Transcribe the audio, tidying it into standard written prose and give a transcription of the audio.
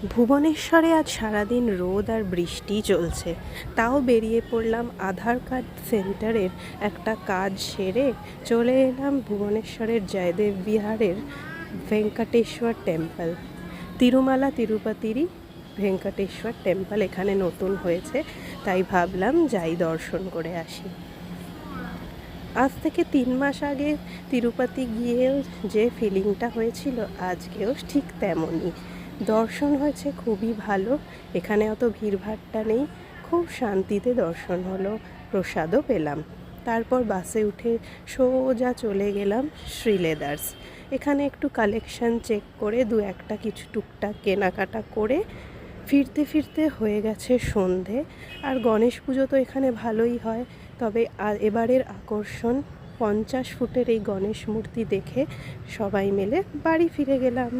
ভুবনেশ্বরে আজ সারাদিন রোদ আর বৃষ্টি চলছে, তাও বেরিয়ে পড়লাম আধার কার্ড সেন্টারের একটা কাজ সেরে চলে এলাম ভুবনেশ্বরের জয়দেব বিহারের ভেঙ্কটেশ্বর টেম্পল। তিরুমালা তিরুপতিরই ভেঙ্কটেশ্বর টেম্পল এখানে নতুন হয়েছে, তাই ভাবলাম যাই দর্শন করে আসি। আজ থেকে 3 মাস আগে তিরুপতি গিয়েও যে ফিলিংটা হয়েছিল, আজকেও ঠিক তেমনই। দর্শন হয়েছে খুবই ভালো, এখানে অত ভিড়ভাট্টা নেই, খুব শান্তিতে দর্শন হলো, প্রসাদও পেলাম। তারপর বাসে উঠে সোজা চলে গেলাম শ্রীলেদার্স। এখানে একটু কালেকশন চেক করে একটা কিছু টুকটাক কেনাকাটা করে ফিরতে ফিরতে হয়ে গেছে সন্ধে। আর গণেশ পুজো তো এখানে ভালোই হয়, তবে এবারের আকর্ষণ 50 ফুটের এই গণেশ মূর্তি দেখে সবাই মিলে বাড়ি ফিরে গেলাম।